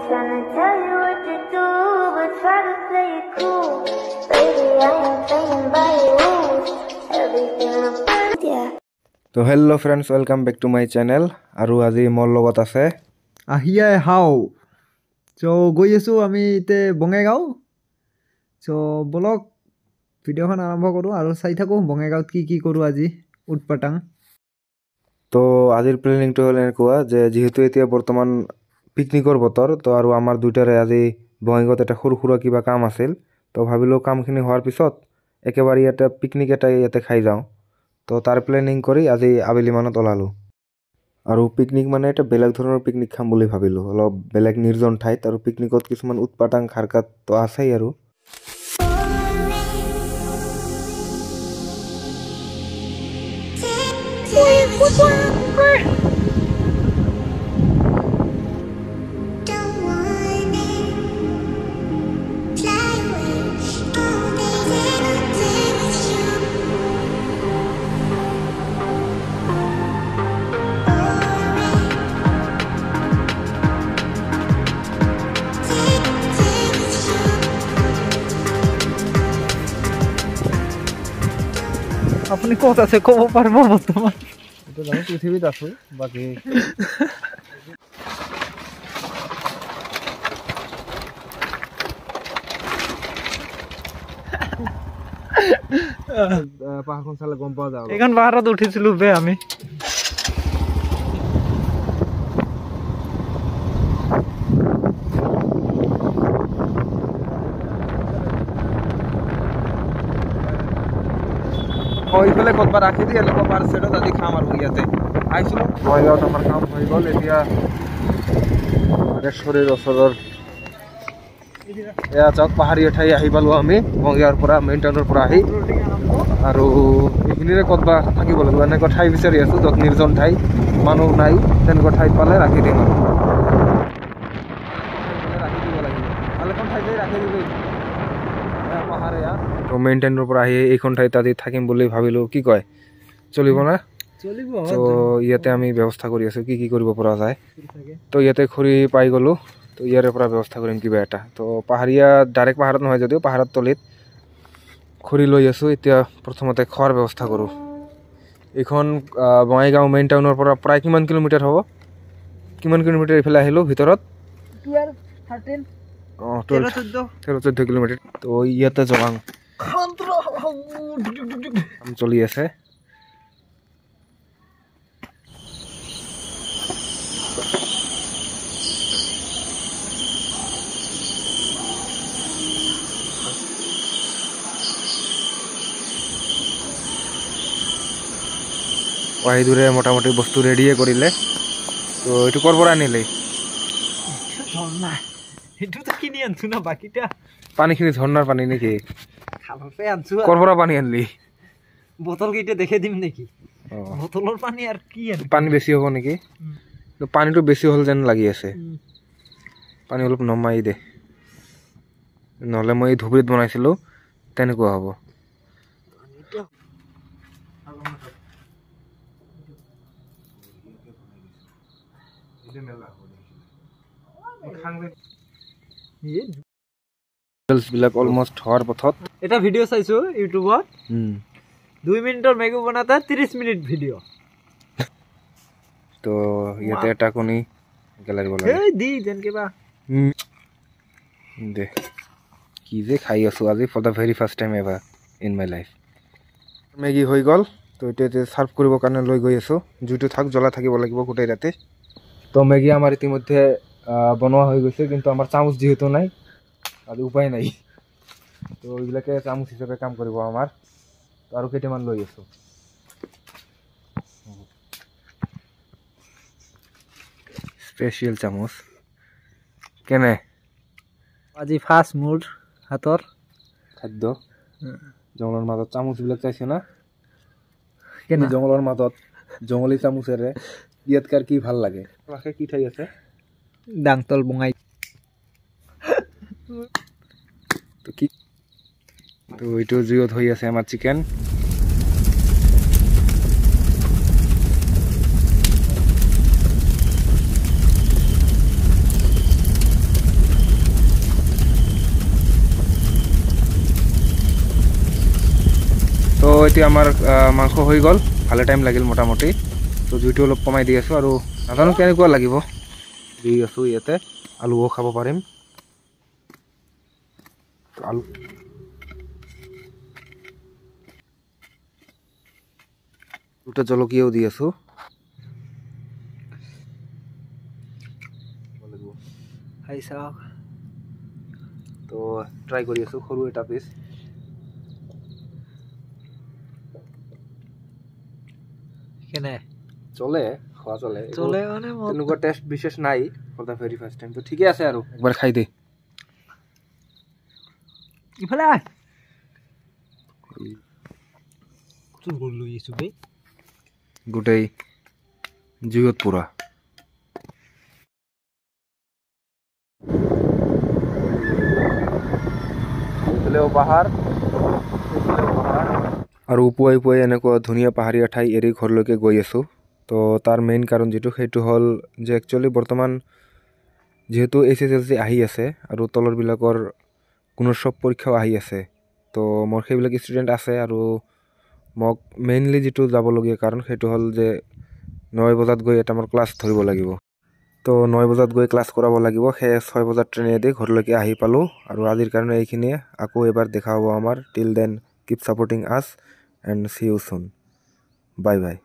tryna tell you what to do, but try to play it cool. Baby, I ain't playing by your rules. Everything about yeah. তো hello' friends, welcome back to my channel. আৰু আজি মোৰ লগত আছে আহিয়া হাও। চ' গৈ আছোঁ আমি এতিয়া বঙাইগাঁও। চ' বলক ভিডিঅ'খন আৰম্ভ কৰোঁ আৰু চাই থাকোঁ বঙাইগাঁৱত কি কৰোঁ আজি উৎপাতাং। তো আজিৰ প্লেনিংটো হ'ল এনেকুৱা যে যিহেতু এতিয়া বৰ্তমান পিকনিকৰ বতৰ, তো আৰু আমাৰ দুইটাৰে আজি বঙাইগাঁৱত এটা সৰু সুৰা কিবা কাম আছিল। তো ভাবিলোঁ কামখিনি হোৱাৰ পিছত একেবাৰে ইয়াতে পিকনিক এটা ইয়াতে খাই যাওঁ। তো তাৰ প্লেনিং কৰি আজি আবেলিমানত ওলালোঁ। আৰু পিকনিক মানে এটা বেলেগ ধৰণৰ পিকনিক খাম বুলি ভাবিলোঁ, অলপ বেলেগ নিৰ্জন ঠাইত। আৰু পিকনিকত কিছুমান উৎপাতাং খাৰকাত তো আছেই আৰু। আপুনি ক'ত আছে ক'ব পাৰিব বৰ্তমান? এতিয়া আমি পৃথিৱীত আছোঁ, বাকী পাহাৰখন চালে গম পোৱা যায়। এইখন পাহাৰত উঠিছিলোঁ বে আমি। ইফালে ক'ৰবাত ৰাখি দিয়ে অলপ পাৰ চাইডত আজি খাম আৰু ইয়াতে আহিছিলোঁ। বঙাইগাঁৱত আমাৰ কাম হৈ গ'ল। এতিয়া বাগেশ্বৰীৰ ওচৰৰ এয়া যাওক পাহাৰীয়া ঠাই আহি পালোঁ আমি বঙাইগাঁৱৰ পৰা, মেইন টাউনৰ পৰা আহি। আৰু এইখিনিৰে ক'ৰবাত থাকিব লাগিব, এনেকুৱা ঠাই বিচাৰি আছোঁ য'ত নিৰ্জন ঠাই, মানুহ নাই। তেনেকুৱা ঠাইত পালে ৰাখি দিম আৰু ৰাখি দিব লাগিব। ভালেখন ঠাইতেই ৰাখি দিবি পাহাৰীয়া। তো মেইন টাউনৰ পৰা আহি এইখন ঠাইত আজি থাকিম বুলি ভাবিলোঁ। কি কয়, চলিব না? চলিব। তো ইয়াতে আমি ব্যৱস্থা কৰি আছোঁ কি কৰিব পৰা যায়। তো ইয়াতে খৰি পাই গ'লোঁ, তো ইয়াৰে পৰা ব্যৱস্থা কৰিম কিবা এটা। তো পাহাৰীয়া ডাইৰেক্ট পাহাৰত নহয় যদিও পাহাৰৰ তলিত খৰি লৈ আছোঁ। এতিয়া প্ৰথমতে খোৱাৰ ব্যৱস্থা কৰোঁ। এইখন বঙাইগাঁও মেইন টাউনৰ পৰা প্ৰায় কিমান কিলোমিটাৰ হ'ব? কিমান কিলোমিটাৰ এইফালে আহিলোঁ ভিতৰত? 13-14 কিলোমিটাৰ। তো ইয়াতে জগাং কাম চলি আছে। ৱাহিদুৰে মোটামুটি বস্তু ৰেডিয়ে কৰিলে। তো এইটো ক'ৰ পৰা আনিলে? কিনি আনছো না বাকীটা পানীখিনি ঝৰ্ণাৰ পানী নেকি? খালতে আনছো। ক'ৰ পৰা পানী আনলি? বটল কেইটা দেখে দিম নেকি? বটলৰ পানী আৰু কি আনিম? পানী বেছি হ'ব নেকি? পানীটো বেছি হ'ল যেন লাগি আছে। পানী অলপ নমাই দে, নহ'লে মই এই ধুবুৰীত বনাইছিলোঁ তেনেকুৱা হ'ব। বিলাক অলমষ্ট হোৱাৰ পথত। এটা ভিডিঅ' চাইছোঁ ইউটিউবত, 2 মিনিটৰ মেগী বনাতে 30 মিনিট ভিডিঅ'। তো ইয়াতে এটা কণী গেলাই দিব লাগে। দি যেন কিবা দে কি যে খাই আছোঁ আজি for the very first time ever in my life. Maggi হৈ গ'ল। তো এতিয়া ছাৰ্ভ কৰিবৰ কাৰণে লৈ গৈ আছোঁ। জুইটো জ্বলা থাকিব লাগিব গোটেই ৰাতি। তো মেগী আমাৰ ইতিমধ্যে বনোৱা হৈ গৈছে, কিন্তু আমাৰ চামুচ যিহেতু নাই আজি উপায় নাই। তো এইবিলাকে চামুচ হিচাপে কাম কৰিব আমাৰ। আৰু কেইটামান লৈ আছোঁ। স্পেচিয়েল চামুচ কেনে আজি ফাৰ্ষ্ট মোৰ হাতৰ খাদ্য। জংঘলৰ মাজত চামুচবিলাক চাইছে না? কেনে জংঘলৰ মাজত জংঘলী চামুচেৰে ইয়াতকাৰ কি ভাল লাগে? কি ঠাই আছে? ডাংতল বঙাই। তো কি তো এইটো জুইত হৈ আছে আমাৰ চিকেন। এতিয়া আমাৰ মাংস হৈ গ'ল, ভালে টাইম লাগিল মোটামুটি। তো জুইটো অলপ কমাই দি আছোঁ আৰু নাজানো কেনেকুৱা লাগিব দি আছোঁ ইয়াতে। আলুও খাব পাৰিম। আলু দুটা জলকীয়াও দি আছোঁ। খাই চাওক। তো ট্ৰাই কৰি আছোঁ সৰু এটা পিচ। কেনে চলে, খোৱা চলে, চলে মানে তেনেকুৱা টেষ্ট বিশেষ নাই for the very first time. তো ঠিকে আছে আৰু একবাৰ খাই দে। ইফালে লৈ আছোঁ বে গোটেই জুইত পুৰা। পাহাৰ আৰু উপুৱাই পুৱাই এনেকুৱা ধুনীয়া পাহাৰীয়া ঠাই এৰি ঘৰলৈকে গৈ আছোঁ। তো তাৰ মেইন কাৰণ যিটো সেইটো হ'ল যে একচুৱেলি বৰ্তমান যিহেতু HSLC আহি আছে আৰু তলৰবিলাকৰ গুণোৎসৱ পৰীক্ষাও আহি আছে। তো মোৰ সেইবিলাক ষ্টুডেণ্ট আছে আৰু মোক মেইনলি যিটো যাবলগীয়া কাৰণ সেইটো হ'ল যে 9 বজাত গৈ এটা মোৰ ক্লাছ ধৰিব লাগিব। তো 9 বজাত গৈ ক্লাছ কৰাব লাগিব। সেই 6 বজাত ট্ৰেইনেদি ঘৰলৈকে আহি পালোঁ। আৰু আজিৰ কাৰণে এইখিনিয়ে। আকৌ এবাৰ দেখা হ'ব আমাৰ। টিল দেন কিপ ছাপোৰ্টিং আছ and C you soon. Bye bye.